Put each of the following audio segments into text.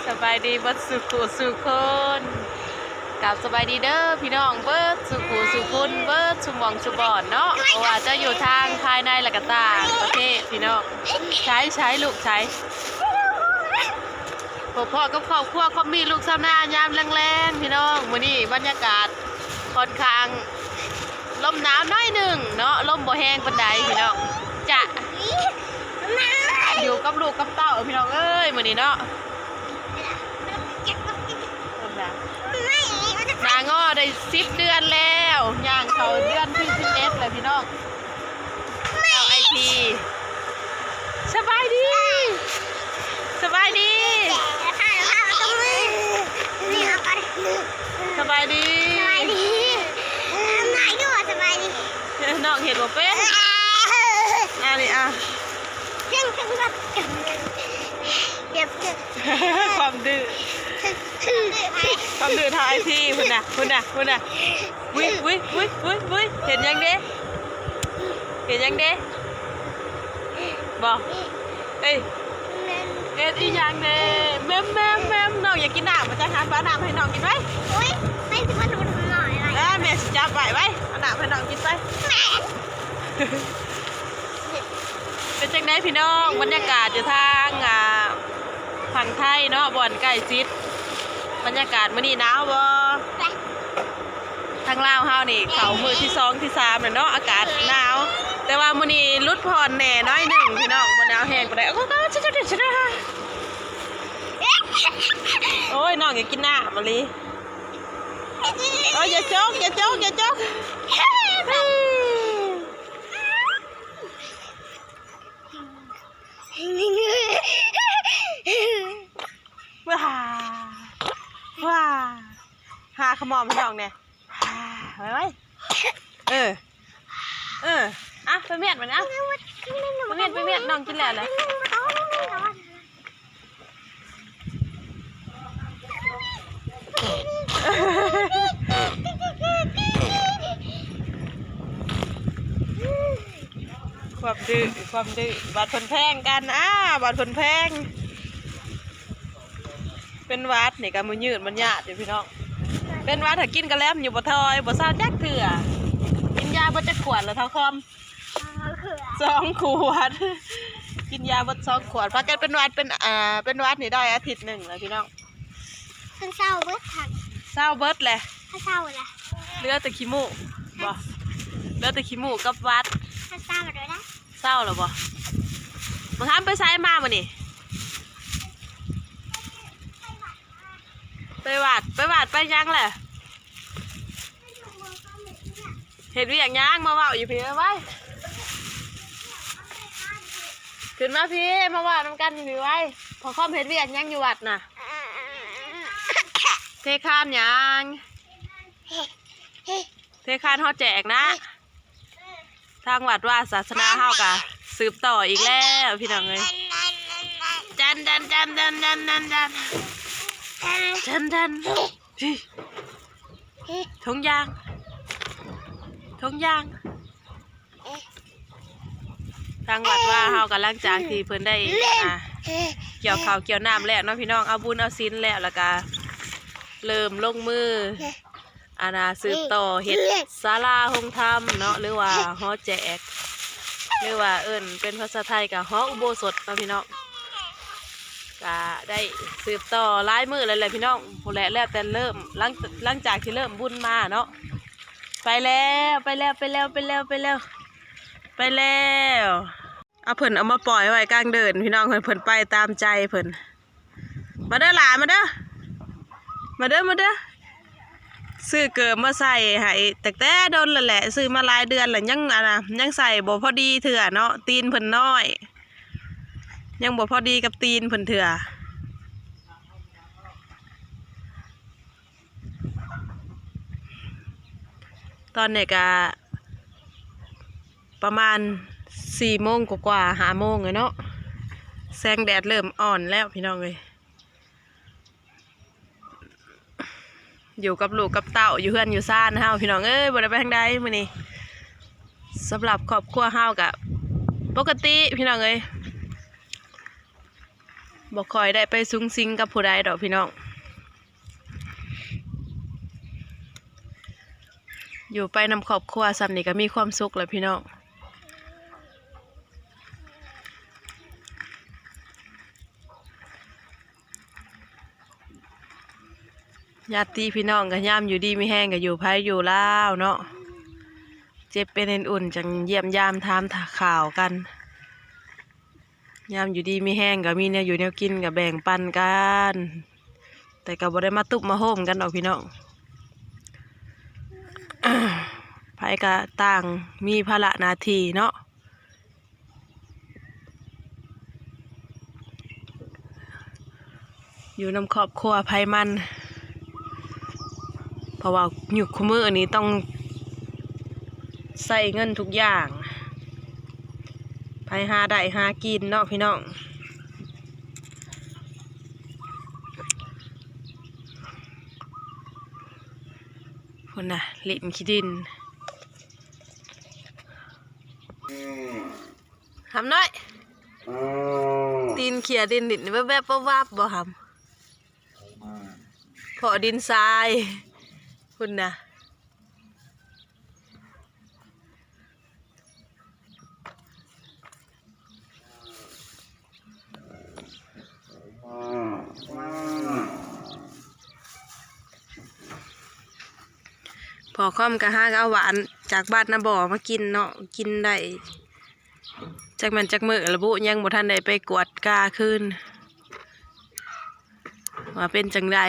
สบายดีบัดสุขุสุคนกับสบายดีเด้อพี่น้องเบิดสุขุสุคนเบิดสุมองสุบอนเนาะเพราะว่าจะอยู่ทางภายในและก็ต่างประเทศพี่น้องใช้ลูกใช้พ่อกับครอบครัวเขามีลูกสาวหน้ายามแรงๆพี่น้องมื้อนี้บรรยากาศค่อนข้างลมหนาวน้อยหนึ่งเนาะลมบ่แห้งปานใดพี่น้องจะอยู่กับลูกกับเต้าพี่น้องเอ้ยมื้อนี้เนาะนางอได้10 เดือนแล้วย่างเขาเดือนที่11เลยพี่น้องเอาไอพีสบายดีสบายดีสบายดีน้องเห็นบ่เป็นนี่อ่ะความดื้อทายที่คุณน่ะวิเห็นยังเด้บอกเอ้ยเอ็ดอียังเด้แม่น้องอยากกินน้ำมาจะหาฟ้าน้ำให้น้องกินไหมไม่สิมาดูทำหน่อยอะไรแม่จับไว้เอาน้ำให้น้องกินไปเป็นจังไดพี่น้องบรรยากาศอยู่ทางฝั่งไทยเนาะบ่อนใกล้ชิดบรรยากาศมื้อนี้หนาวบ่ทางลาวเฮานี่เขามื้อที่2ที่3น่ะเนาะอากาศหนาวแต่ว่ามื้อนี้ลดผ่อนแน่น้อยหนึ่งพี่น้องบ่หนาวแห้งปานใดโอ้ยน้องอยากกินน้ำมะลิอย่าจกว้าหาขมอมพี่น้องเนี่ยไว้อ่ะไปเมียดมันนะไปเมียดน้องกินแล้วเลยความดื้อบาดผลแพงกันบาดผลแพงเป็นวัดนี่กันมือยืดมันหยาดอยู่พี่น้องเป็นวัดถ้ากินกระแลมอยู่บ่ทอยบ่ซาจักเถื่อกินยาบ่จะขวดหรือเท่าคอม2 ขวดกินยาบ่2 ขวดพากันเป็นวัดเป็นวัดนี่ได้อาทิตย์หนึ่งเลยพี่น้องเศร้าเบิดทันเศร้าเบิดเลยเศร้าเลยเลือดแต่ขี้มูกบ่เลือดแต่ขี้มูกกับวัดเศร้ามาด้วยนะเศร้าหรอบ่มึงห้ามไปไซมาบ่นี่ไปวัดไปยังแหละเห็นวิอย่างย่างมาว่าอยู่พี่ไว้ขึ้นมาพี่มาว่าน้ำกันอยู่พี่ไว้พอข้อมเห็นวิอย่างย่างอยู่วัดน่ะเทคานยังเทคานเขาแจกนะทางวัดว่าศาสนาเฮากะสืบต่ออีกแล้วพี่น้องเลยจันทงยางทางวัดว่าเฮากำลังจากที่เพิ่นได้เกี่ยวข้าวเกี่ยวน้ำแล้วเนาะพี่น้องเอาบุญเอาศีลแล้วก็เริ่มลงมือสืบต่อเฮ็ดศาลาโฮงธรรมเนาะหรือว่าหอแจกหรือว่าเป็นภาษาไทยกับหออุโบสถเนาะพี่น้องก็ได้สืบต่อหลายมื้อเลยพี่น้องพอแล้วแต่เริ่มหลังจากที่เริ่มบุญมาเนาะไปแล้วเอาเพิ่นเอามาปล่อยไว้กลางเดินพี่น้องเพิ่นไปตามใจเพิ่นมาเด้อหลานมาเด้อซื้อเกิดมาใส่ให้แต่โดนแหละซื้อมาหลายเดือนแล้วยังใส่บ่พอดีเถื่อเนาะตีนเพิ่นน้อยยังบ่พอดีกับตีนเพิ่นเถื่อตอนนี้ก็ประมาณ4 โมงกว่า5 โมงเลยเนาะแสงแดดเริ่มอ่อนแล้วพี่น้องเลยอยู่กับลูกกับเต่าอยู่เพื่อนอยู่ซ่านเฮาพี่น้องบ่ได้ไปทางใดมื้อนี้สำหรับครอบครัวเฮากะปกติพี่น้อง บ่ค่อยได้ไปซุงซิงกับผู้ใดดอกพี่น้องอยู่ไปนำครอบครัวซ้ำนี่ก็มีความสุขแล้วพี่น้องญาติพี่น้องก็ย่ำอยู่ดีไม่แห้งก็อยู่ไผอยู่ลาวเนาะเจ็บเป็นอุ่นจังเยี่ยมยามถามข่าวกันย่ำอยู่ดีไม่แห้งก็มีเนี่ยอยู่แนวกินก็แบ่งปันกันแต่ก็บ่ได้มาตุบมาโฮมกันดอกพี่น้อง ไผก็ต่างมีภาระหน้าที่เนาะอยู่นำครอบครัวไผมันเพราะว่ายุคคุมื้อนี้ต้องใส่เงินทุกอย่างไผหาได้หากินเนาะพี่น้องคนน่ะลิ้นขี้ดินทำหน่อยตีนเขี่ยดินดินแวบๆวับๆบ่ทำพอดินทรายคุณน่ะพอค่อมกะห้าก็เอาหวานจากบ้านนาบ่อมากินเนาะกินได้จากมันจากมือระบุยังบ่ทันได้ไปกวดกาขึ้นว่าเป็นจังใด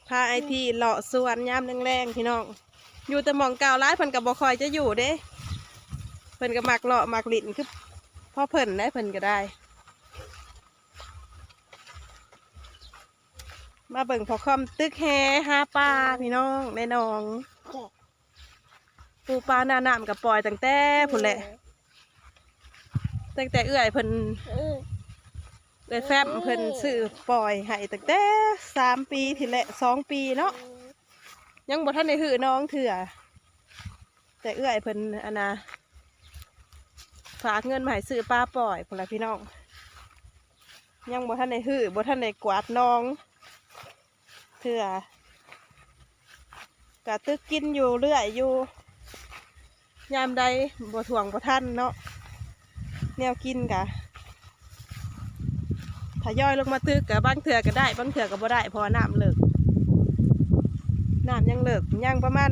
พาไอทีเลาะสวนยามแรงๆพี่น้องอยู่แต่หมองเก่าร้ายเพิ่นกับบ่คอยจะอยู่เด้เพิ่นก็มักเลาะมักลิ้นคือพ่อเพิ่นได้เพิ่นก็ได้มาเบิ่งพอคอมตึกแฮหาปลาพี่น้องในหนองปูปลาหน้าน้ำกับปล่อยตั้งแต่พุ่นแหละตั้งแต่เอื้อยเพิ่นเลยแฟบเพิ่นซื้อปล่อยให้ตั้งแต่3 ปีทีแหละ2 ปีเนาะยังบ่ทันได้หื้อน้องเถื่อแต่เอื้อยเพิ่นอันน่ะฝากเงินมาให้ซื้อปลาปล่อยพุ่นละพี่น้องยังบ่ทันได้หื้อบ่ทันได้กวาดน้องเถื่อกะตึกกินอยู่เรื่อยอยู่ยามใดบ่ถ่วงบ่ทันเนาะแนวกินกะถ้าย่อยลงมาตึกกะบางเถื่อก็ได้บางเถื่อก็บ่ได้เพราะน้ำเลิกน้ำยังเลิกยังประมาณ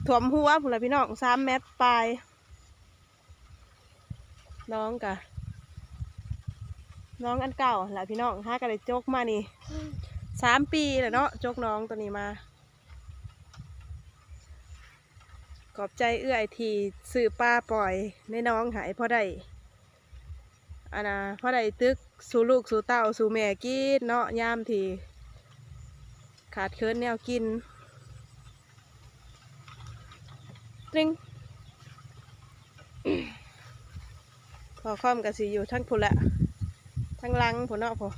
ถ่วมหัวพุ่นละพี่น้อง3 เมตรปลายน้องกะน้องอันเก่าแหละพี่น้องหากะได้จกมานี่3 ปีแล้วเนาะจกน้องตัวนี้มาขอบใจเอื้อยที่ซื้อปลาปล่อยในน้องหายพอได้อันน่ะพอได้ตึกสู่ลูกสู่เต้าสู่แม่กินเนาะยามที่ขาดเคินแนวกินตริง พอค่อมกับสีอยู่ทั้งพุ่นละทั้งลังพุ่นเนาะพอ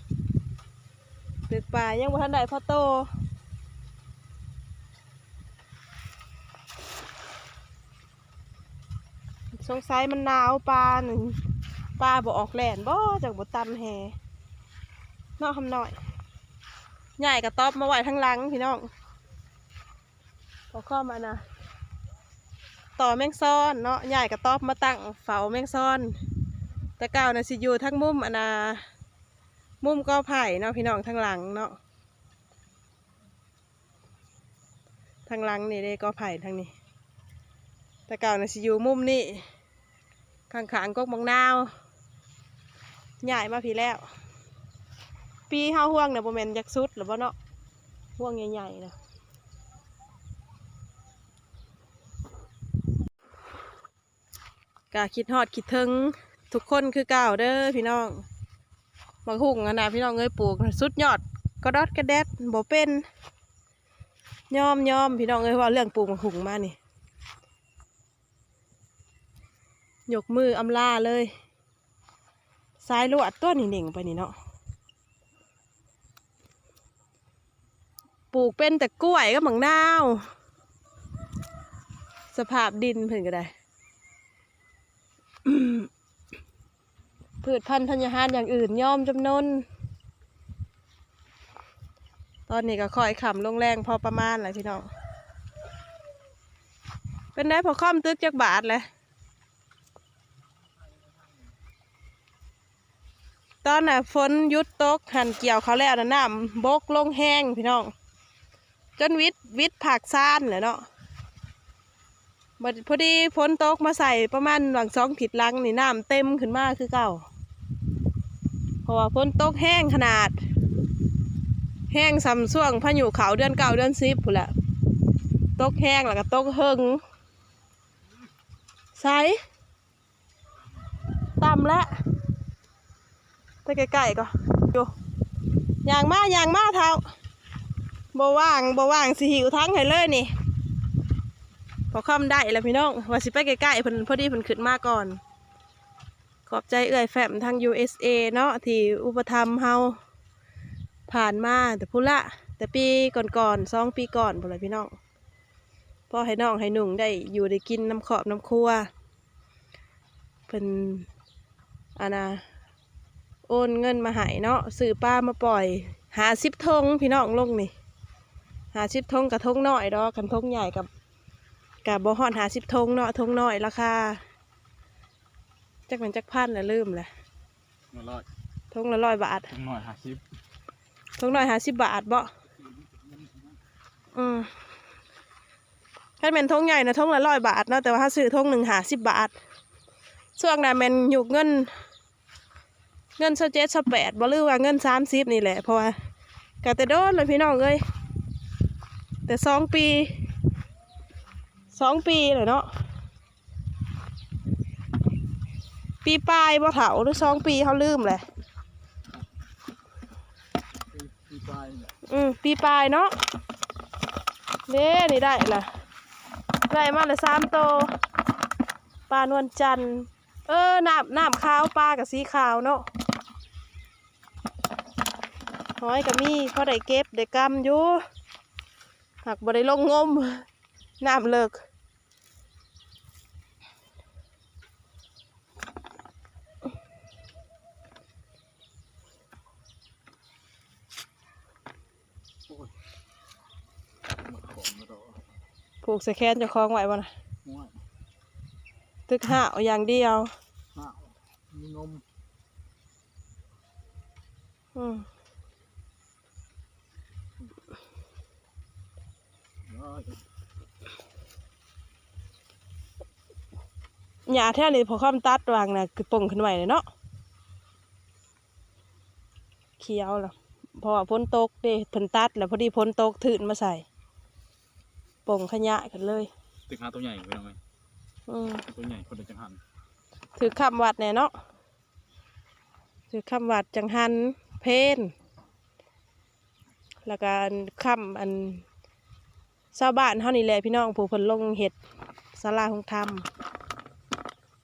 ตึกป่ายังบ่ทันได้พ่อโตสงสัยมันหนาวปลาหนึ่งปลาบ่ออกแหลนบ่จากบ่ตำแฮเนาะคำหน่อยใหญ่กระต๊อบมาไว้ทั้งลังพี่น้องพอเข้ามานะต่อแมงซ่อนเนาะใหญ่กระต๊อบมาตั้งเฝ้าแมงซ่อนแต่เก่านะสิอยู่ทั้งมุมอันนะมุมก็ไผ่เนาะพี่น้องทั้งหลังเนาะทั้งหลังนี่ได้ก็ไผ่ทั้งนี้แต่เก่านะสิอยู่มุมนี่ข้างๆกกมังนาวใหญ่มาพี่แล้วปีห้าห่วงเนี่ยโมเมนต์ยักษ์สุดหรือเปล่าเนาะห่วงใหญ่ๆนะกะคิดฮอดคิดถึงทุกคนคือเก่าเด้อพี่น้องบางหุ่งนะพี่น้องเอ้ยปลูกสุดยอดก็ดอดกระแดดบ่เป็นยอมพี่น้องเอ้ยว่าเรื่องปลูกบางหุ่งมานี่ยกมืออำลาเลยสายลวดต้นนี่เน่งไปนี่เนาะปลูกเป็นแต่กล้วยก็บังนาว สภาพดินเพิ่นก็ได้ พืชพันธุ์ธัญญาหารอย่างอื่นย่อมจำนนตอนนี้ก็ค่อยขำลงแรงพอประมาณแหละพี่น้องเป็นได้พอค่อมตึกจักบาทเลยตอนน่ะฝนหยุดตกหันเกี่ยวเขาแล้วนะน้ำบกลงแห้งพี่น้องจนวิทผักซ่านเลยเนาะพอดีฝนตกมาใส่ประมาณหลัง2 ผิดลังนี่น้ำเต็มขึ้นมาคือเก่าเพราะว่าฝนตกแห้งขนาดแห้งซ้ำช่วงพายุเขาเดือน9 เดือน10พุ่นแหละตกแห้งแล้วก็ตกเฮิงใส่ต่ำแล้วไปใกล้ๆก็อยู่อย่างมาเท้าบ่ว่างสิหิวทั้งให้เลยนี่พอค่ำได้แล้วพี่น้องว่าสิไปใกล้ๆเพิ่นพอดีเพิ่นขึ้นมาก่อนขอบใจเอื้อยแฟมทาง USA เนาะที่อุปถัมภ์เฮาผ่านมาแต่พุ่นละแต่ปีก่อน2 ปีก่อนพุ่นละพี่น้องพอให้น้องให้หนุ่งได้อยู่ได้กินน้ำขอบน้ำครัวเพิ่นโอนเงินมาให้เนาะซื้อปลามาปล่อย50 ธงพี่น้องลงนี่50 ธงกับธงน้อยดอกกันธงใหญ่กับบ่ฮอด50 ธงเนาะธงน้อยราคาจักเป็นจักพันแล้วลืมแหละธงละ100 บาทธงน้อย50ธงน้อย50 บาทบ่ถ้าเป็นธงใหญ่นะธงละ100 บาทเนาะแต่ว่าถ้าซื้อธงหนึ่ง50 บาทช่วงนั้นแม่นหยุกเงิน27 28บ่ลือว่าเงิน30นี่แหละเพราะว่ากะแต่โดนเลยพี่น้องเอ้ยแต่2 ปีเลยเนาะปีปลายบ่เฒ่าหรือ2 ปีเขาลืมแหละปีปลายเนาะเด้นี่ได้ล่ะได้มาเลย3 โตปลานวลจันทร์น้ำขาวปลากับสีขาวเนาะหอยกับมีเขาได้เก็บได้กำอยู่หักบ่ได้ลงงมน้ำเลิกผูกใส่แขนจะคล้องไว้บ่นะตึกห่าวอย่างเดียวมีนมหญ้าแท่นี้พอค่อมตัดวางน่ะคือป่งขึ้นไหวเลยเนาะเขียวล่ะเพราะว่าพ้นตกเด้เพิ่นตัดแล้วพอดีพ้นตกถืนมาใส่ป่งขยะกันเลยตึกหาตัวใหญ่ไปหน่อยตัวใหญ่คนเดียวจังหันถือคำวัดเนี่ยเนาะถือคำวัดจังหันเพนแล้วก็คำชาวบ้านเท่านี้แหละพี่น้องผู้เพิ่นลงเห็ดศาลาคงธรรม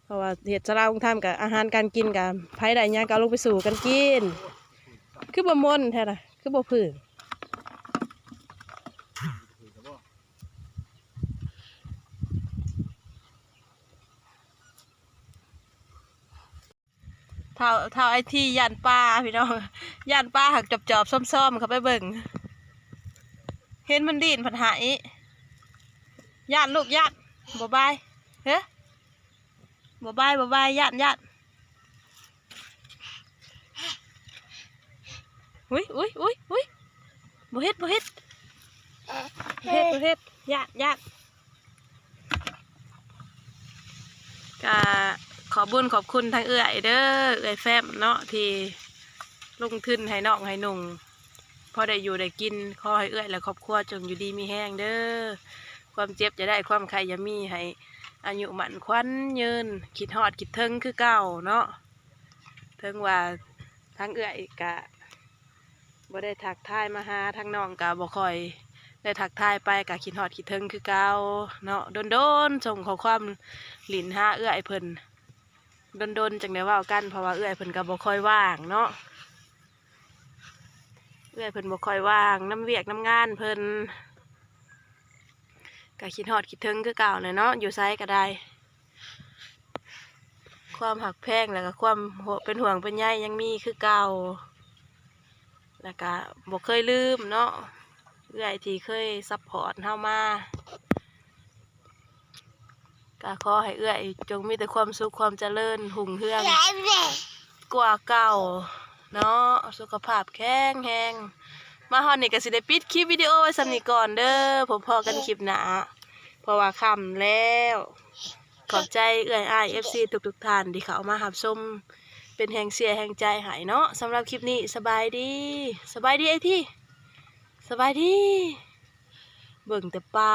เพราะว่าเห็ดศาลาคงธรรมกับอาหารการกินกับไผ่ใดย่างก็ลงไปสู่กันกินคือบ่มนแท้น่ะคือบ่ผืนเท่าไอที่ย่านป้าพี่น้องย่านป้าหักจอบซ่อมเขาไปเบิ่งเห็นมันดีนผัดหายย่านลูกย่านบ่บายเฮ้บ่บายย่านอุ้ยบ่เฮ็ดย่านกะขอบุญขอบคุณทางเอื้อยเด้อเอื้อยแฟมเนาะที่ลงทุนให้น้องให้หนุ่งพอได้อยู่ได้กินขอให้เอื้อยและครอบครัวจงอยู่ดีมีแห้งเด้อความเจ็บจะได้ความไข่อย่ามีให้อายุหมันควันยืนคิดฮอดคิดถึงคือเก่าเนาะถึงว่าทางเอื้อยกะบ่ได้ทักทายมาหาทางน้องกะบ่ค่อยได้ทักทายไปกะคิดฮอดคิดถึงคือเก่าเนาะโดนส่งข้อความหลินหาเอื้อยเพิ่นโดนจังได้ว่ากันเพราะว่าเอื้อยเพิ่นก็บ่ค่อยว่างเนาะเอื้อยเพิ่นบ่ค่อยว่างน้ำเวียกน้ำงานเพิ่นก ก็คิดฮอดคิดถึงคือเก่าเลยเนาะอยู่ไสก็ได้ความหักแพงแล้วก็ความเป็นห่วงเป็นใยยังมีคือเก่าแล้วก็บ่เคยลืมเนาะเอื้อยที่เคยซัพพอร์ตเฮามาก็ขอให้เอื้อยจงมีแต่ความสุขความเจริญหุ่งเรืองกว่าเก่าเนาะสุขภาพแข็งแรงมาฮอดนี่ก็สิได้ปิดคลิปวิดีโอไว้สำนี้ก่อนเด้อผมพอกันคลิปหน้าเพราะว่าค่ำแล้วขอบใจเอื้อยอ้าย FC ทุกท่านที่เขามารับชมเป็นแห่งเสียแห่งใจให้เนาะสำหรับคลิปนี้สบายดีไอ้ที่สบายดีเบิ่งแต่ปลา